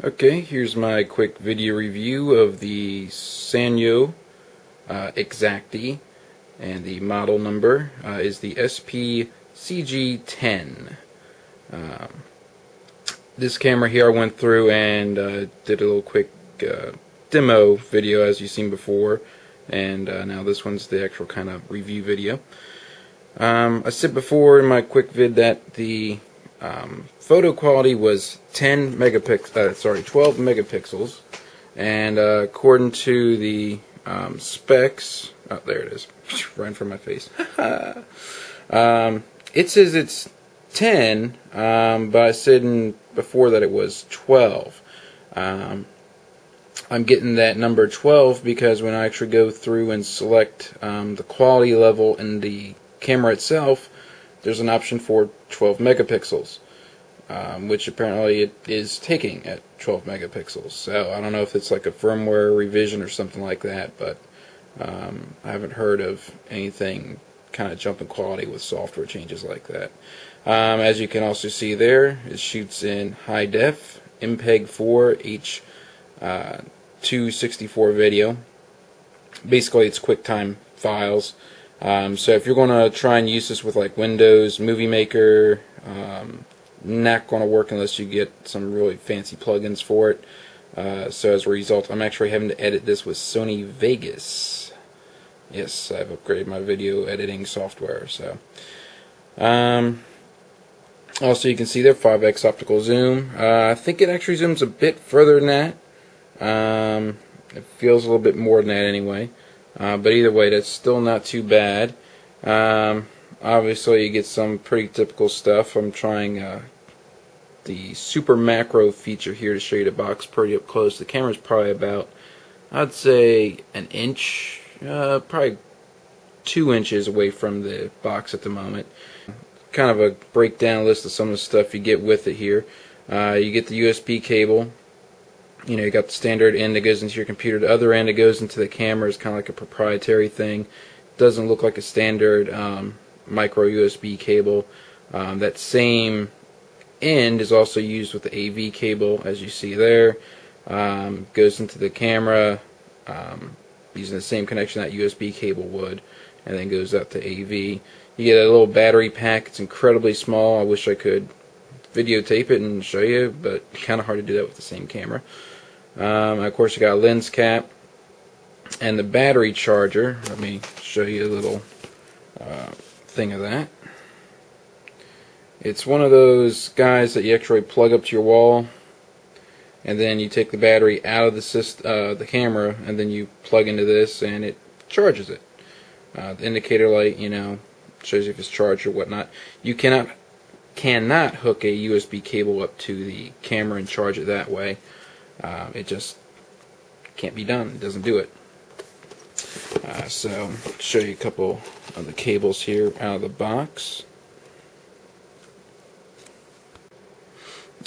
Okay, here's my quick video review of the Sanyo Xacti, and the model number is the SP-CG10. This camera here I went through and did a little quick demo video as you've seen before, and now this one's the actual kind of review video. I said before in my quick vid that the photo quality was 12 megapixels, and according to the specs, oh, there it is, right in front of my face. It says it's 10, but I said before that it was 12. I'm getting that number 12 because when I actually go through and select the quality level in the camera itself, there's an option for 12 megapixels, which apparently it is taking at 12 megapixels. So I don't know if it's like a firmware revision or something like that, but I haven't heard of anything kind of jumping quality with software changes like that. As you can also see there, it shoots in high def MPEG 4 H.264 video. Basically it's QuickTime files. So if you're going to try and use this with like Windows Movie Maker, not going to work unless you get some really fancy plugins for it. So as a result, I'm actually having to edit this with Sony Vegas. Yes, I've upgraded my video editing software. So also you can see there 5x optical zoom. I think it actually zooms a bit further than that. It feels a little bit more than that anyway. But either way, that's still not too bad. Obviously you get some pretty typical stuff. I'm trying the super macro feature here to show you the box pretty up close. The camera's probably about, I'd say, an inch, probably 2 inches away from the box at the moment. Kind of a breakdown list of some of the stuff you get with it here. You get the USB cable. You know, you got the standard end that goes into your computer. The other end that goes into the camera is kind of like a proprietary thing. Doesn't look like a standard micro USB cable. That same end is also used with the AV cable, as you see there. Goes into the camera using the same connection that USB cable would, and then goes out to AV. You get a little battery pack. It's incredibly small. I wish I could videotape it and show you, but kind of hard to do that with the same camera. Of course, you got a lens cap and the battery charger. Let me show you a little thing of that. It's one of those guys that you actually plug up to your wall, and then you take the battery out of the camera, and then you plug into this, and it charges it. The indicator light, you know, shows you if it's charged or whatnot. You cannot hook a USB cable up to the camera and charge it that way. It just can't be done. It doesn't do it. So I'll show you a couple of the cables here out of the box.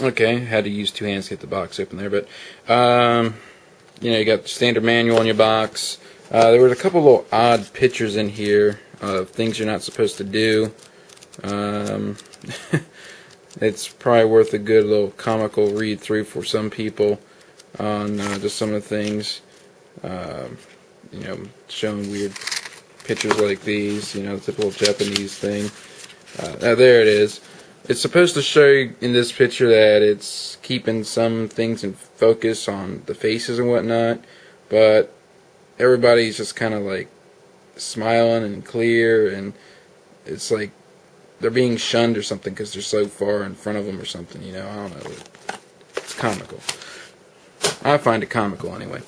Okay, had to use two hands to get the box open there, but you know, you got the standard manual in your box. There was a couple of little odd pictures in here of things you're not supposed to do. It's probably worth a good little comical read through for some people on just some of the things. You know, showing weird pictures like these, you know, the typical Japanese thing. Now there it is. It's supposed to show you in this picture that it's keeping some things in focus on the faces and whatnot, but everybody's just kind of like smiling and clear, and it's like they're being shunned or something because they're so far in front of them or something, you know. I don't know. It's comical. I find it comical anyway.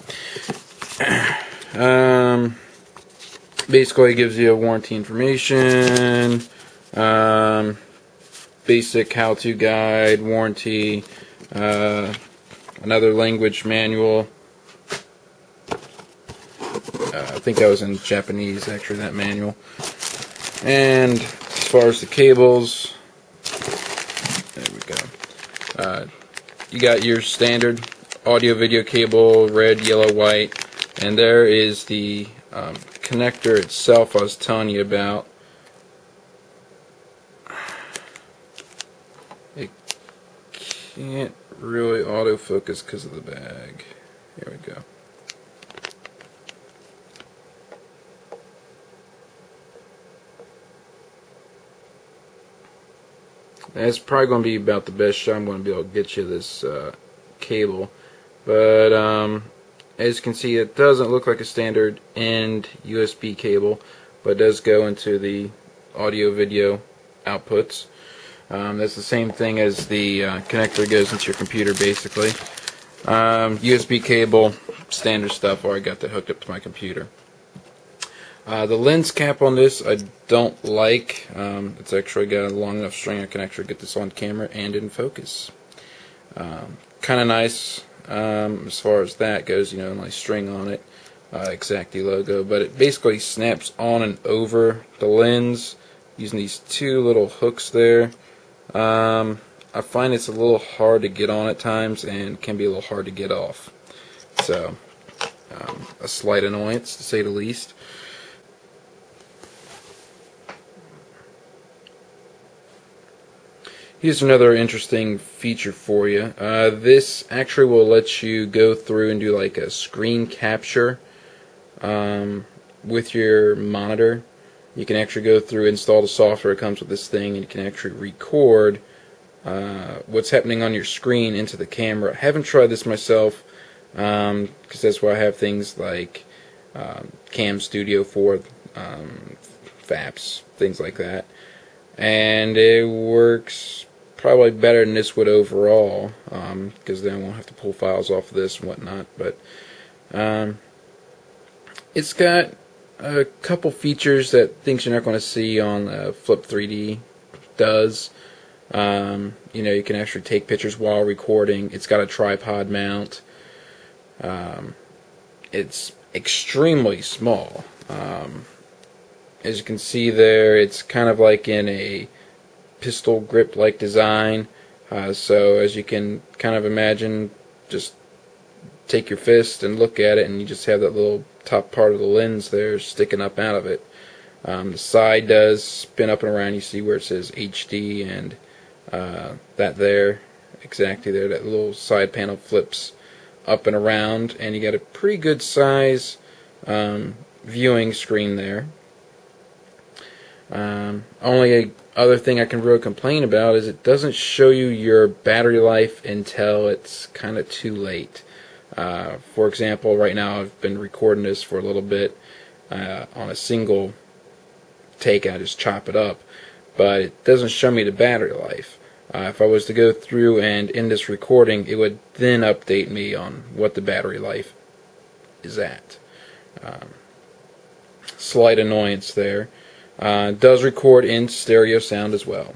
Basically, it gives you warranty information, basic how-to guide, warranty, another language manual. I think that was in Japanese, actually, that manual. And as far as the cables, there we go. You got your standard audio-video cable, red, yellow, white, and there is the connector itself I was telling you about. It can't really autofocus because of the bag. Here we go. That's probably going to be about the best shot I'm going to be able to get you this cable. But as you can see, it doesn't look like a standard end USB cable, but it does go into the audio-video outputs. That's the same thing as the connector goes into your computer, basically. USB cable, standard stuff. Already got that hooked up to my computer. The lens cap on this I don't like. It's actually got a long enough string I can actually get this on camera and in focus. Kind of nice as far as that goes, you know, nice string on it, Xacti logo, but it basically snaps on and over the lens using these two little hooks there. I find it's a little hard to get on at times and can be a little hard to get off. So, a slight annoyance to say the least. Here's another interesting feature for you. This actually will let you go through and do like a screen capture with your monitor. You can actually go through, install the software that comes with this thing, and you can actually record what's happening on your screen into the camera. I haven't tried this myself because that's why I have things like Cam Studio 4, FAPS, things like that. And it works probably better than this would overall, because then I won't have to pull files off of this and whatnot. But it's got a couple features that things you're not going to see on Flip 3D does. You know, you can actually take pictures while recording. It's got a tripod mount. It's extremely small. As you can see there, it's kind of like in a pistol grip like design. So as you can kind of imagine, just take your fist and look at it and you just have that little top part of the lens there sticking up out of it. The side does spin up and around. You see where it says HD and that there, exactly there, that little side panel flips up and around, and you got a pretty good size viewing screen there. Only other thing I can really complain about is it doesn't show you your battery life until it's kind of too late. For example, right now I've been recording this for a little bit on a single take. I just chop it up, but it doesn't show me the battery life. If I was to go through and end this recording, it would then update me on what the battery life is at. Slight annoyance there. Does record in stereo sound as well,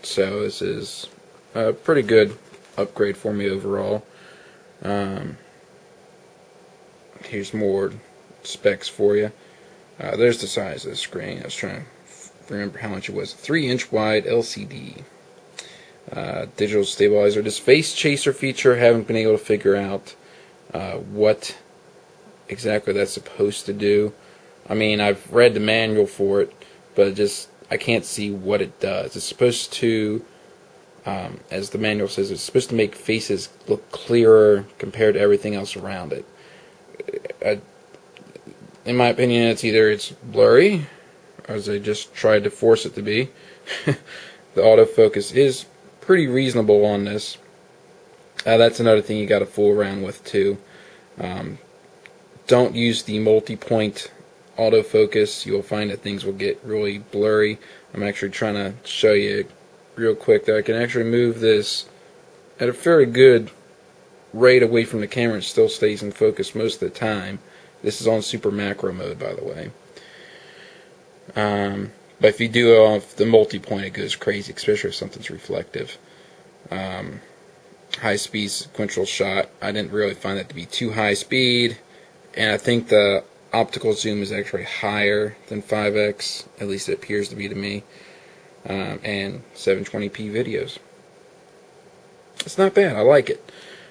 so this is a pretty good upgrade for me overall. Here's more specs for you. There's the size of the screen. I was trying to remember how much it was. 3-inch wide LCD. Digital stabilizer. This face chaser feature, haven't been able to figure out what exactly that's supposed to do. I mean, I've read the manual for it, but I can't see what it does. It's supposed to, as the manual says, it's supposed to make faces look clearer compared to everything else around it. In my opinion, it's blurry, or as they just tried to force it to be. The autofocus is pretty reasonable on this. That's another thing you got to fool around with too. Don't use the multi-point autofocus. You'll find that things will get really blurry. I'm actually trying to show you real quick that I can actually move this at a fairly good rate away from the camera. It still stays in focus most of the time. This is on super macro mode, by the way. But if you do it off the multi-point, it goes crazy, especially if something's reflective. High-speed sequential shot, I didn't really find that to be too high speed, and I think the optical zoom is actually higher than 5x, at least it appears to be to me, and 720p videos. It's not bad, I like it.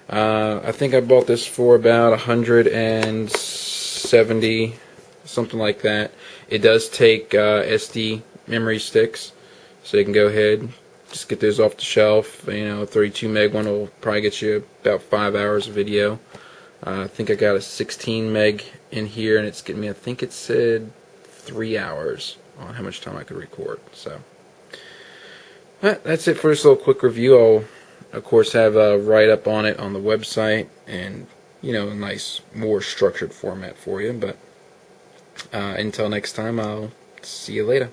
I think I bought this for about 170, something like that. It does take SD memory sticks, so you can go ahead, just get those off the shelf. You know, a 32 meg one will probably get you about 5 hours of video. I think I got a 16 meg in here, and it's getting me, I think it said 3 hours on how much time I could record. So that's it for this little quick review. I'll of course have a write-up on it on the website, and you know, a nice more structured format for you. But until next time, I'll see you later.